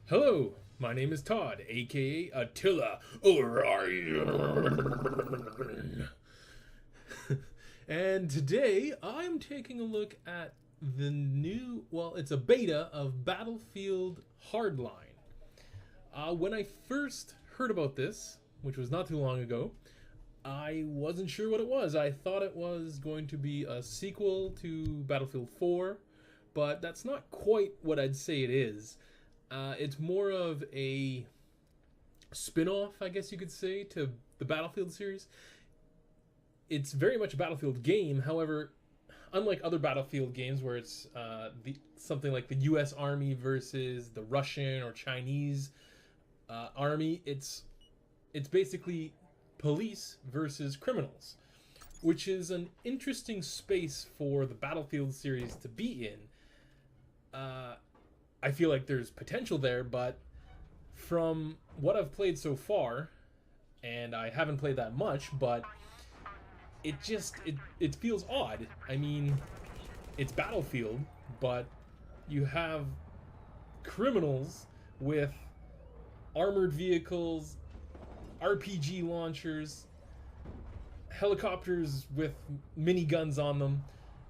Hello, my name is Todd, aka Attila Orion. And today I'm taking a look at the new, well, it's a beta of Battlefield Hardline. When I first heard about this, which was not too long ago, I wasn't sure what it was. I thought it was going to be a sequel to Battlefield 4, but that's not quite what I'd say it is. It's more of a spin-off, I guess you could say, to the Battlefield series. It's very much a Battlefield game. However, unlike other Battlefield games where it's something like the U.S. Army versus the Russian or Chinese army, it's basically police versus criminals, which is an interesting space for the Battlefield series to be in. I feel like there's potential there, but from what I've played so far, and I haven't played that much, but it feels odd. I mean, it's Battlefield, but you have criminals with armored vehicles, RPG launchers, helicopters with miniguns on them,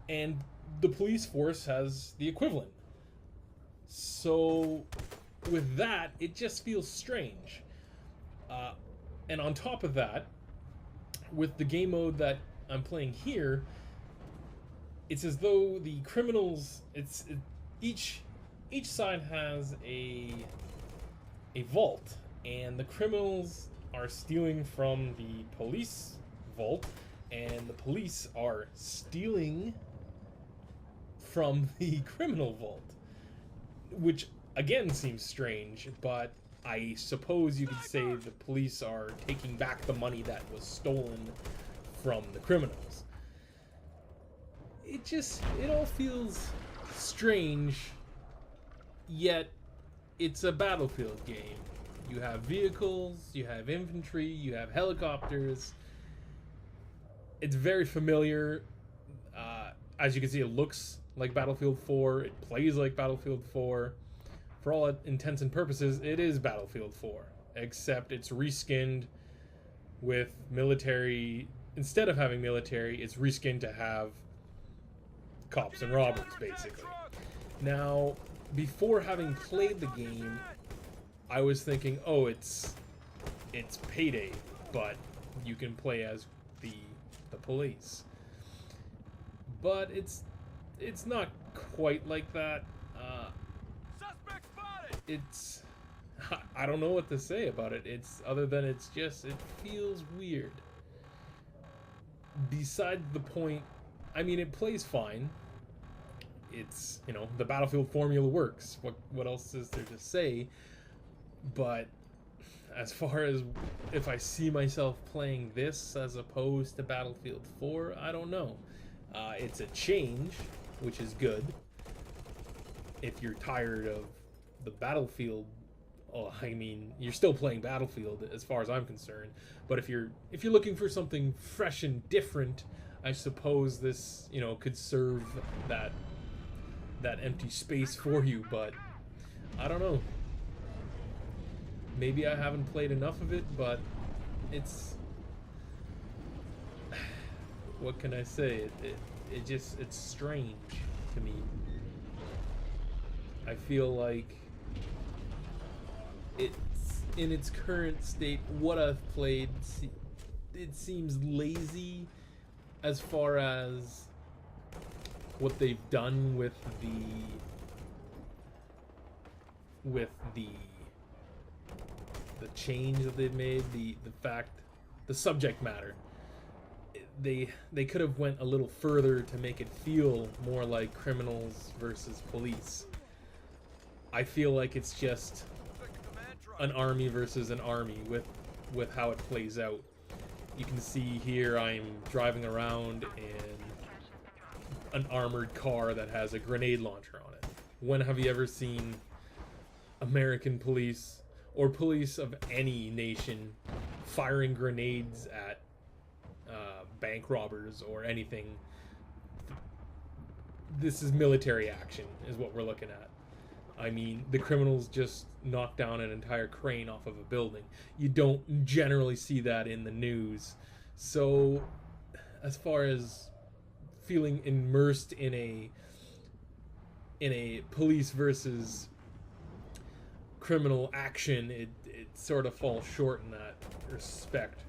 and the police force has the equivalent. So, with that, it just feels strange. And on top of that, with the game mode that I'm playing here, it's as though the criminals, each side has a vault, and the criminals are stealing from the police vault, and the police are stealing from the criminal vault. Which, again, seems strange, but I suppose you could say the police are taking back the money that was stolen from the criminals. It all feels strange, yet it's a Battlefield game. You have vehicles, you have infantry, you have helicopters. It's very familiar. As you can see, it looks like Battlefield 4. It plays like Battlefield 4. For all intents and purposes, it is Battlefield 4. Except it's reskinned with military. Instead of having military, it's reskinned to have cops and robbers, basically. Now, before having played the game, I was thinking, oh, it's Payday, but you can play as the police. But it's not quite like that. It's I don't know what to say about it. It's other than it feels weird. Besides the point, I mean, it plays fine. It's, the Battlefield formula works. What else is there to say? But as far as if I see myself playing this as opposed to Battlefield 4, I don't know. It's a change, which is good. If you're tired of the Battlefield, I mean, you're still playing Battlefield as far as I'm concerned. But if you're looking for something fresh and different, I suppose this, could serve that empty space for you. But I don't know. Maybe I haven't played enough of it, but it's what can I say? It's strange to me. I feel like it's in its current state. What I've played, it seems lazy as far as what they've done with the change that they've made, the subject matter. They could have went a little further to make it feel more like criminals versus police. I feel like it's just an army versus an army with how it plays out. You can see here I'm driving around in an armored car that has a grenade launcher on it. When have you ever seen American police or police of any nation firing grenades at bank robbers or anything? This is military action, is what we're looking at. I mean, the criminals just knocked down an entire crane off of a building. You don't generally see that in the news. So, as far as feeling immersed in a police versus criminal action, it sort of falls short in that respect.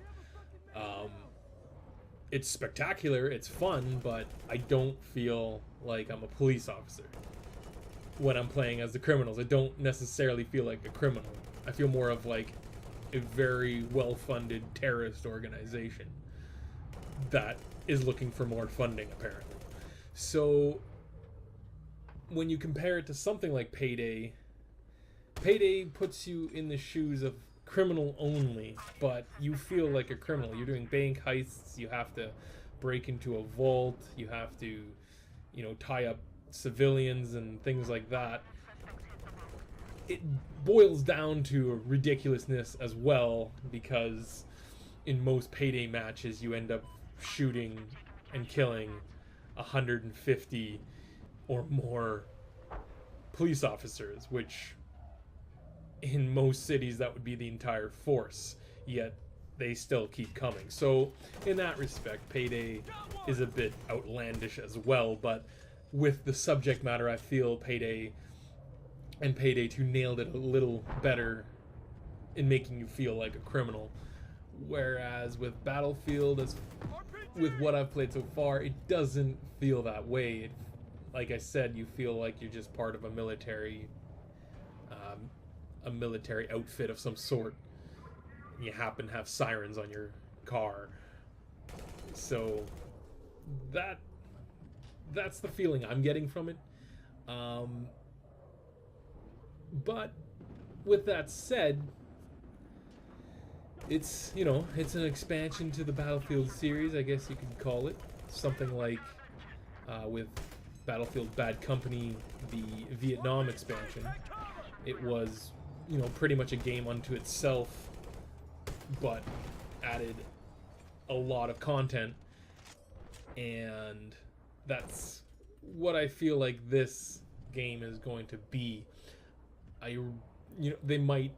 It's spectacular, it's fun, but I don't feel like I'm a police officer when I'm playing as the criminals. I don't necessarily feel like a criminal. I feel more of like a very well-funded terrorist organization that is looking for more funding, apparently. So when you compare it to something like Payday, Payday puts you in the shoes of criminal only, but you feel like a criminal. You're doing bank heists, you have to break into a vault, you have to, tie up civilians and things like that. It boils down to ridiculousness as well, because in most Payday matches you end up shooting and killing 150 or more police officers, which in most cities that would be the entire force, yet they still keep coming. So in that respect, Payday is a bit outlandish as well, but with the subject matter, I feel Payday and Payday 2 nailed it a little better in making you feel like a criminal. Whereas with Battlefield, with what I've played so far, it doesn't feel that way. Like I said, you feel like you're just part of a military outfit of some sort. You happen to have sirens on your car. So that's the feeling I'm getting from it. But with that said, it's an expansion to the Battlefield series, I guess you could call it. Something like with Battlefield Bad Company, the Vietnam expansion. It was, pretty much a game unto itself, but added a lot of content, and that's what I feel like this game is going to be. They might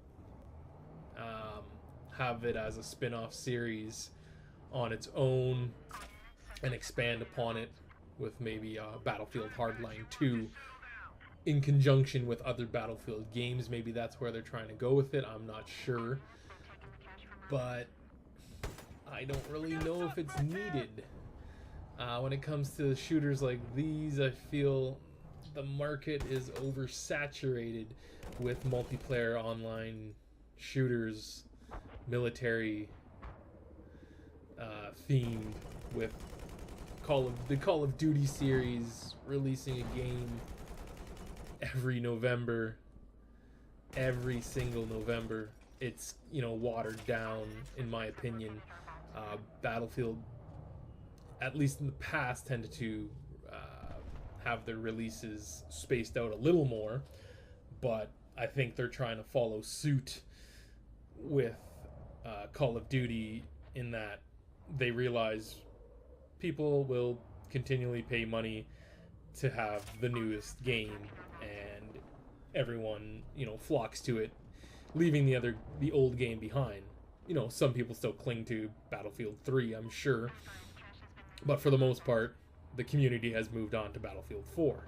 have it as a spin-off series on its own and expand upon it with maybe Battlefield Hardline 2 in conjunction with other Battlefield games. Maybe that's where they're trying to go with it. I'm not sure. But I don't really know if it's needed. When it comes to shooters like these, I feel the market is oversaturated with multiplayer online shooters, military themed, with the Call of Duty series releasing a game every November, every single November. It's watered down, in my opinion. Battlefield, at least in the past, tended to have their releases spaced out a little more, but I think they're trying to follow suit with Call of Duty, in that they realize people will continually pay money to have the newest game, and everyone flocks to it, leaving the old game behind. Some people still cling to Battlefield 3, I'm sure, but for the most part the community has moved on to Battlefield 4.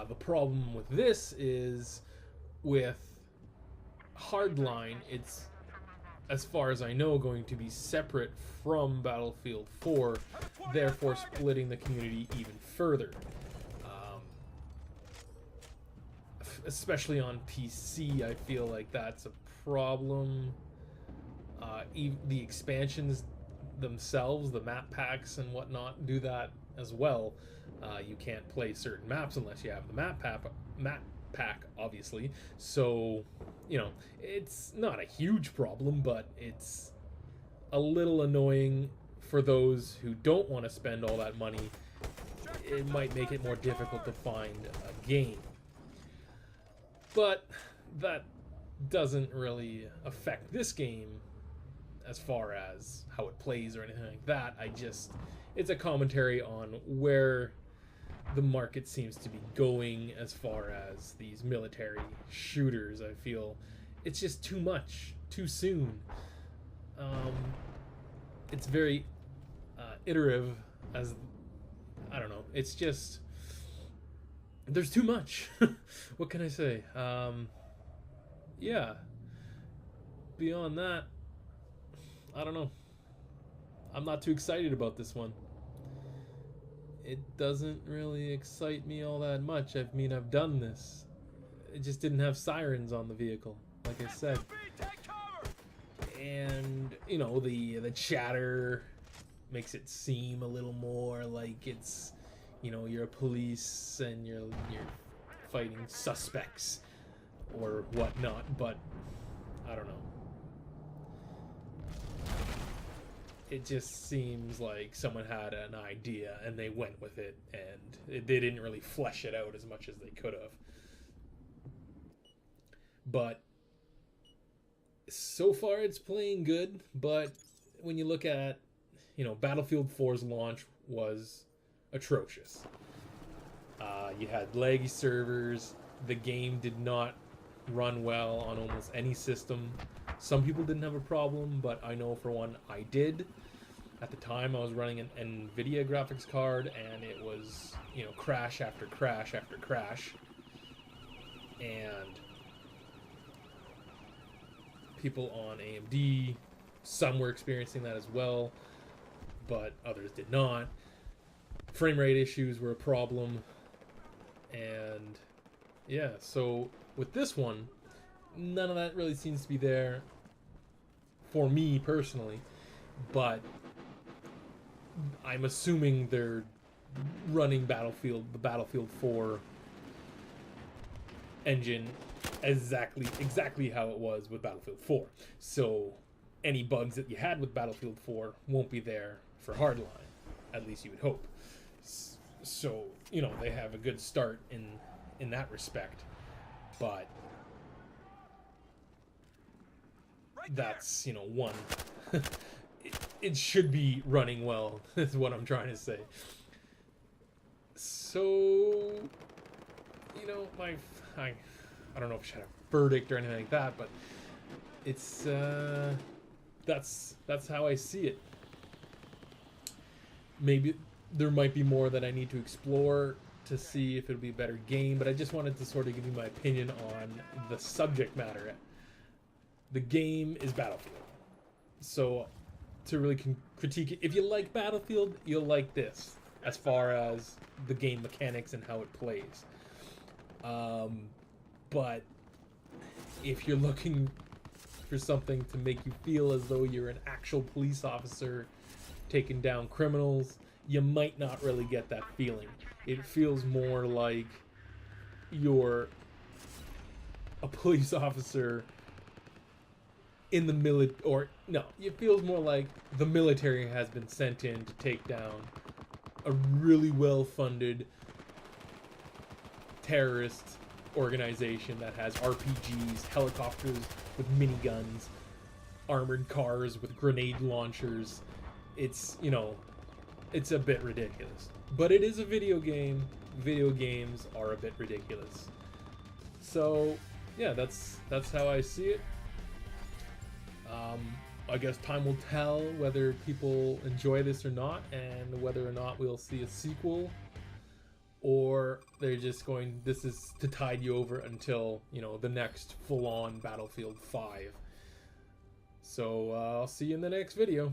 The problem with this is, with Hardline, it's, as far as I know, going to be separate from Battlefield 4, therefore splitting the community even further. Especially on PC, I feel like that's a problem. The expansions themselves, the map packs and whatnot, do that as well. You can't play certain maps unless you have the map pack, obviously. So, it's not a huge problem, but it's a little annoying for those who don't want to spend all that money. It might make it more difficult to find a game. But that doesn't really affect this game as far as how it plays or anything like that. It's a commentary on where the market seems to be going as far as these military shooters. I feel it's just too much, too soon. It's very iterative, as I don't know. It's just there's too much. What can I say? Yeah. Beyond that, I don't know. I'm not too excited about this one. It doesn't really excite me all that much. I mean, I've done this. It just didn't have sirens on the vehicle, like I said. And, you know, the chatter makes it seem a little more like it's, you know, you're a police and you're fighting suspects or whatnot, but I don't know. It just seems like someone had an idea and they went with it, and they didn't really flesh it out as much as they could have. But so far it's playing good, but when you look at, you know, Battlefield 4's launch was atrocious. You had laggy servers, the game did not run well on almost any system. Some people didn't have a problem, but I know for one I did. At the time I was running an NVIDIA graphics card, and it was, you know, crash after crash after crash. And people on AMD, some were experiencing that as well, but others did not. Frame rate issues were a problem. And yeah, so with this one, none of that really seems to be there for me personally, but I'm assuming they're running the Battlefield 4 engine exactly how it was with Battlefield 4. So any bugs that you had with Battlefield 4 won't be there for Hardline, at least you would hope. So, you know, they have a good start in that respect, but that's, you know, one. It should be running well, is what I'm trying to say. So, you know, I don't know if I should have a verdict or anything like that, but it's that's how I see it. Maybe there might be more that I need to explore to see if it'll be a better game, but I just wanted to sort of give you my opinion on the subject matter. The game is Battlefield, so to really critique it, if you like Battlefield, you'll like this as far as the game mechanics and how it plays. But if you're looking for something to make you feel as though you're an actual police officer taking down criminals, you might not really get that feeling. It feels more like you're a police officer in the it feels more like the military has been sent in to take down a really well-funded terrorist organization that has RPGs, helicopters with miniguns, armored cars with grenade launchers. It's, you know, it's a bit ridiculous. But it is a video game. Video games are a bit ridiculous. So, yeah, that's how I see it. I guess time will tell whether people enjoy this or not, and whether or not we'll see a sequel, or they're just going, this is to tide you over until, you know, the next full-on Battlefield 5. So, I'll see you in the next video.